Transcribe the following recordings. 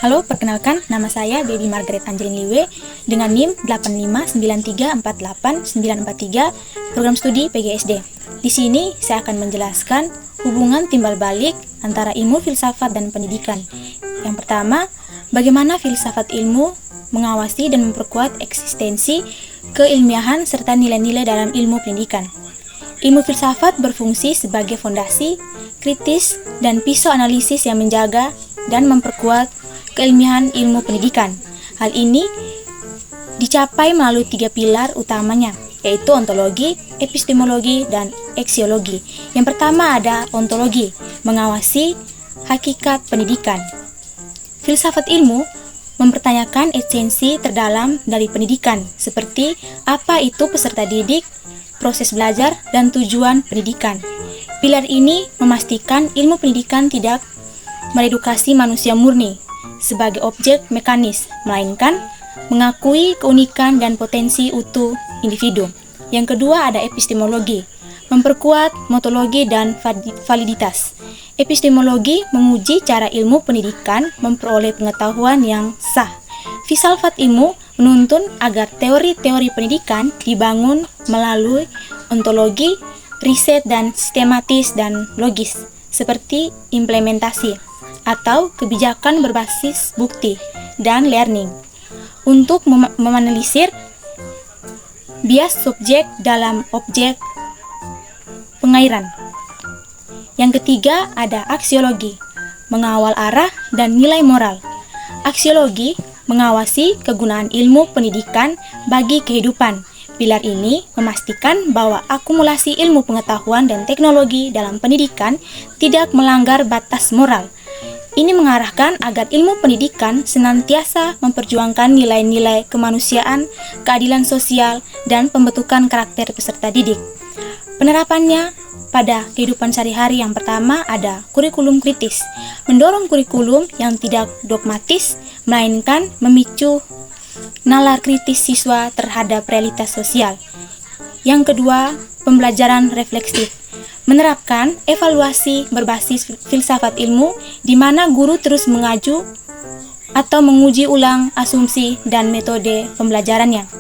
Halo, perkenalkan nama saya Baby Margaret Angelin Liwe dengan NIM 859348943 program studi PGSD. Di sini saya akan menjelaskan hubungan timbal balik antara ilmu filsafat dan pendidikan. Yang pertama, bagaimana filsafat ilmu mengawasi dan memperkuat eksistensi keilmiahan serta nilai-nilai dalam ilmu pendidikan. Ilmu filsafat berfungsi sebagai fondasi, kritis, dan pisau analisis yang menjaga dan memperkuat keilmiahan ilmu pendidikan. Hal ini dicapai melalui 3 pilar utamanya, yaitu ontologi, epistemologi, dan aksiologi. Yang pertama ada ontologi, mengawasi hakikat pendidikan. Filsafat ilmu mempertanyakan esensi terdalam dari pendidikan, seperti apa itu peserta didik, proses belajar, dan tujuan pendidikan. Pilar ini memastikan ilmu pendidikan tidak meredukasi manusia murni sebagai objek mekanis, melainkan mengakui keunikan dan potensi utuh individu. Yang kedua ada epistemologi, memperkuat metodologi dan validitas. Epistemologi menguji cara ilmu pendidikan memperoleh pengetahuan yang sah. Filsafat ilmu menuntun agar teori-teori pendidikan dibangun melalui ontologi, riset dan sistematis dan logis, seperti implementasi atau kebijakan berbasis bukti dan learning untuk memanalisir bias subjek dalam objek pengairan. Yang ketiga ada aksiologi, mengawal arah dan nilai moral. Aksiologi mengawasi kegunaan ilmu pendidikan bagi kehidupan. Pilar ini memastikan bahwa akumulasi ilmu pengetahuan dan teknologi dalam pendidikan tidak melanggar batas moral. Ini mengarahkan agar ilmu pendidikan senantiasa memperjuangkan nilai-nilai kemanusiaan, keadilan sosial, dan pembentukan karakter peserta didik. Penerapannya pada kehidupan sehari-hari yang pertama ada kurikulum kritis, mendorong kurikulum yang tidak dogmatis, melainkan memicu nalar kritis siswa terhadap realitas sosial. Yang kedua, pembelajaran refleksif, menerapkan evaluasi berbasis filsafat ilmu di mana guru terus mengaju atau menguji ulang asumsi dan metode pembelajarannya.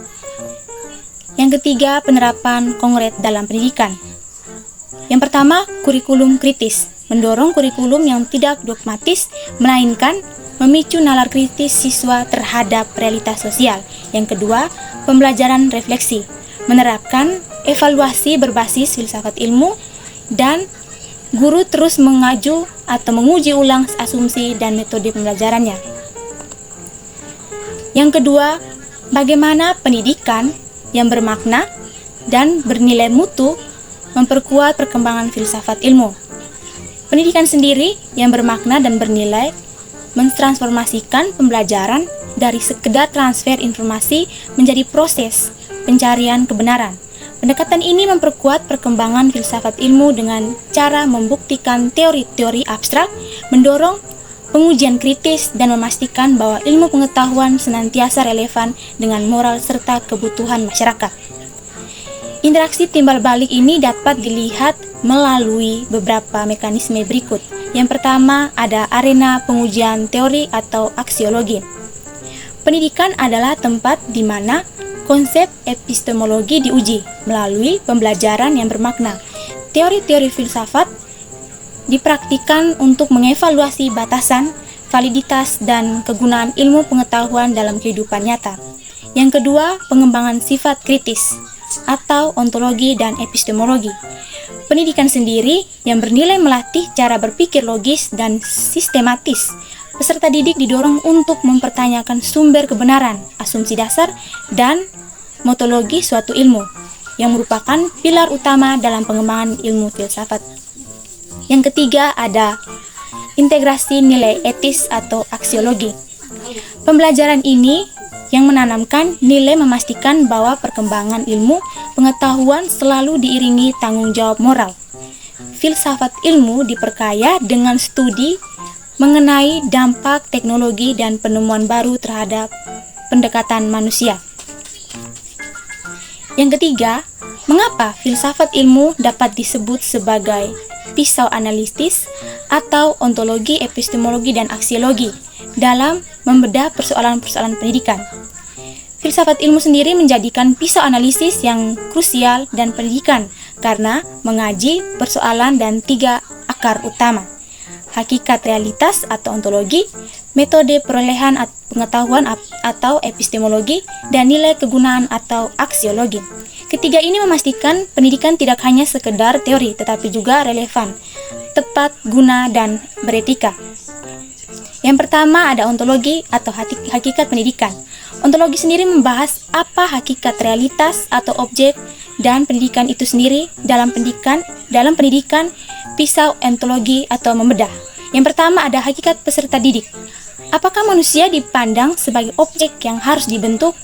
Yang ketiga, penerapan konkret dalam pendidikan. Yang pertama, kurikulum kritis, mendorong kurikulum yang tidak dogmatis, melainkan memicu nalar kritis siswa terhadap realitas sosial. Yang kedua, pembelajaran refleksi, menerapkan evaluasi berbasis filsafat ilmu dan guru terus mengaju atau menguji ulang asumsi dan metode pembelajarannya. Yang kedua, bagaimana pendidikan yang bermakna dan bernilai mutu memperkuat perkembangan filsafat ilmu. Pendidikan sendiri yang bermakna dan bernilai mentransformasikan pembelajaran dari sekedar transfer informasi menjadi proses pencarian kebenaran. Pendekatan ini memperkuat perkembangan filsafat ilmu dengan cara membuktikan teori-teori abstrak, mendorong pengujian kritis, dan memastikan bahwa ilmu pengetahuan senantiasa relevan dengan moral serta kebutuhan masyarakat. Interaksi timbal balik ini dapat dilihat melalui beberapa mekanisme berikut. Yang pertama ada arena pengujian teori atau aksiologi. Pendidikan adalah tempat di mana konsep epistemologi diuji melalui pembelajaran yang bermakna. Teori-teori filsafat dipraktikkan untuk mengevaluasi batasan, validitas, dan kegunaan ilmu pengetahuan dalam kehidupan nyata. Yang kedua, pengembangan sifat kritis atau ontologi dan epistemologi. Pendidikan sendiri yang bernilai melatih cara berpikir logis dan sistematis. Peserta didik didorong untuk mempertanyakan sumber kebenaran, asumsi dasar, dan metodologi suatu ilmu, yang merupakan pilar utama dalam pengembangan ilmu filsafat. Yang ketiga ada integrasi nilai etis atau aksiologi. Pembelajaran ini yang menanamkan nilai memastikan bahwa perkembangan ilmu pengetahuan selalu diiringi tanggung jawab moral. Filsafat ilmu diperkaya dengan studi mengenai dampak teknologi dan penemuan baru terhadap pendekatan manusia. Yang ketiga, mengapa filsafat ilmu dapat disebut sebagai pisau analitis atau ontologi, epistemologi, dan aksiologi? dalam membedah persoalan-persoalan pendidikan. Filsafat ilmu sendiri menjadikan pisau analisis yang krusial dan pendidikan karena mengaji persoalan dan 3 akar utama: hakikat realitas atau ontologi, metode perolehan pengetahuan atau epistemologi, dan nilai kegunaan atau aksiologi. Ketiga ini memastikan pendidikan tidak hanya sekedar teori tetapi juga relevan, tepat guna, dan beretika. Yang pertama ada ontologi atau hakikat pendidikan. Ontologi sendiri membahas apa hakikat realitas atau objek dan pendidikan itu sendiri dalam pendidikan pisau ontologi atau membedah. Yang pertama ada hakikat peserta didik. Apakah manusia dipandang sebagai objek yang harus dibentuk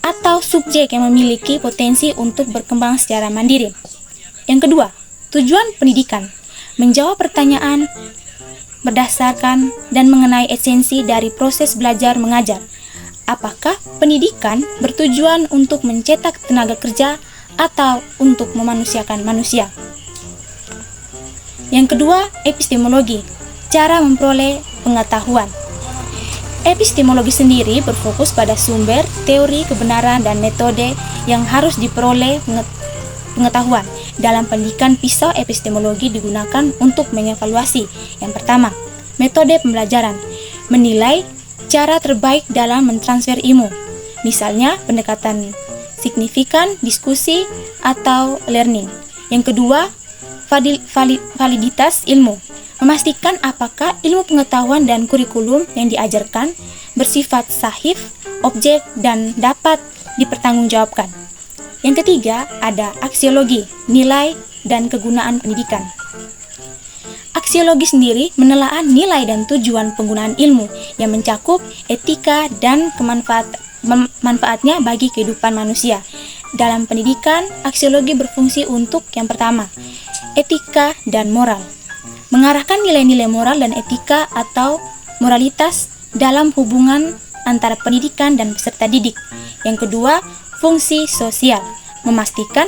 atau subjek yang memiliki potensi untuk berkembang secara mandiri? Yang kedua, tujuan pendidikan. Menjawab pertanyaan berdasarkan dan mengenai esensi dari proses belajar mengajar. Apakah pendidikan bertujuan untuk mencetak tenaga kerja atau untuk memanusiakan manusia? Yang kedua, epistemologi, cara memperoleh pengetahuan. Epistemologi sendiri berfokus pada sumber, teori, kebenaran, dan metode yang harus diperoleh pengetahuan. Dalam pendidikan pisau epistemologi digunakan untuk mengevaluasi. Yang pertama, metode pembelajaran, menilai cara terbaik dalam mentransfer ilmu, misalnya pendekatan signifikan, diskusi, atau learning. Yang kedua, validitas ilmu, memastikan apakah ilmu pengetahuan dan kurikulum yang diajarkan bersifat sahih, objek, dan dapat dipertanggungjawabkan. Yang ketiga, ada aksiologi, nilai dan kegunaan pendidikan. Aksiologi sendiri menelaah nilai dan tujuan penggunaan ilmu yang mencakup etika dan manfaatnya bagi kehidupan manusia. Dalam pendidikan, aksiologi berfungsi untuk yang pertama, etika dan moral. Mengarahkan nilai-nilai moral dan etika atau moralitas dalam hubungan antara pendidikan dan peserta didik. Yang kedua, fungsi sosial. Memastikan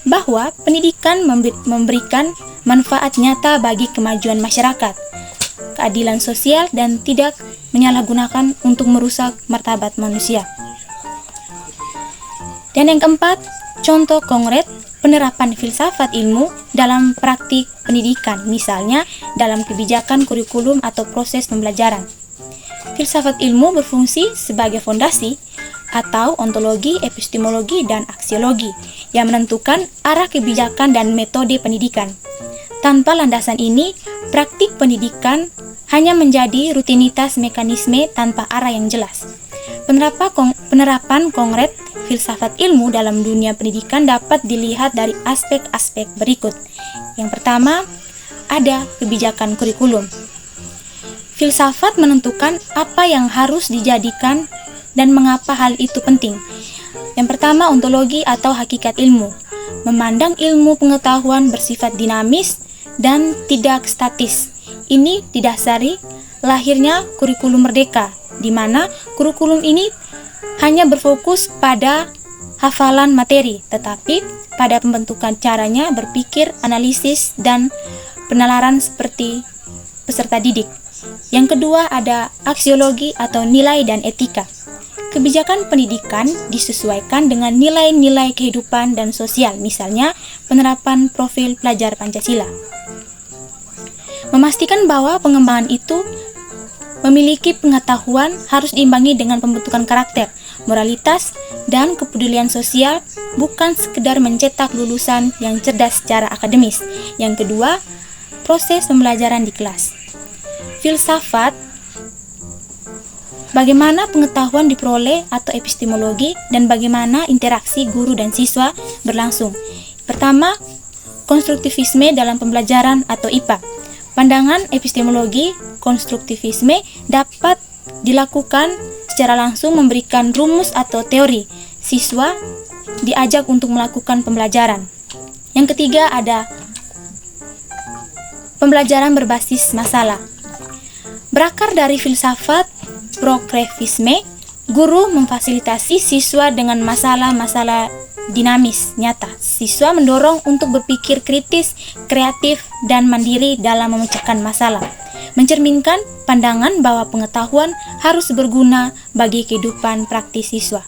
bahwa pendidikan memberikan manfaat nyata bagi kemajuan masyarakat, keadilan sosial, dan tidak menyalahgunakan untuk merusak martabat manusia. Dan yang keempat, contoh konkret penerapan filsafat ilmu dalam praktik pendidikan, misalnya dalam kebijakan kurikulum atau proses pembelajaran. Filsafat ilmu berfungsi sebagai fondasi atau ontologi, epistemologi, dan aksiologi yang menentukan arah kebijakan dan metode pendidikan. Tanpa landasan ini, praktik pendidikan hanya menjadi rutinitas mekanisme tanpa arah yang jelas. Penerapan konkret filsafat ilmu dalam dunia pendidikan dapat dilihat dari aspek-aspek berikut. Yang pertama, ada kebijakan kurikulum. Filsafat menentukan apa yang harus dijadikan dan mengapa hal itu penting. Yang pertama, ontologi atau hakikat ilmu. Memandang ilmu pengetahuan bersifat dinamis dan tidak statis. Ini didasari lahirnya kurikulum merdeka, di mana kurikulum ini hanya berfokus pada hafalan materi, tetapi pada pembentukan caranya berpikir, analisis, dan penalaran seperti peserta didik. Yang kedua ada aksiologi atau nilai dan etika. Kebijakan pendidikan disesuaikan dengan nilai-nilai kehidupan dan sosial, misalnya penerapan profil pelajar Pancasila. Memastikan bahwa pengembangan itu memiliki pengetahuan harus diimbangi dengan pembentukan karakter, moralitas, dan kepedulian sosial, bukan sekedar mencetak lulusan yang cerdas secara akademis. Yang kedua, proses pembelajaran di kelas. Filsafat, bagaimana pengetahuan diperoleh atau epistemologi, dan bagaimana interaksi guru dan siswa berlangsung. Pertama, konstruktivisme dalam pembelajaran atau IPA. Pandangan epistemologi konstruktivisme dapat dilakukan secara langsung memberikan rumus atau teori. Siswa diajak untuk melakukan pembelajaran. Yang ketiga ada pembelajaran berbasis masalah. Berakar dari filsafat progresisme, guru memfasilitasi siswa dengan masalah-masalah dinamis, nyata. Siswa mendorong untuk berpikir kritis, kreatif, dan mandiri dalam memecahkan masalah. mencerminkan pandangan bahwa pengetahuan harus berguna bagi kehidupan praktis siswa.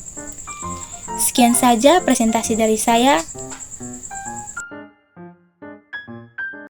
Sekian saja presentasi dari saya.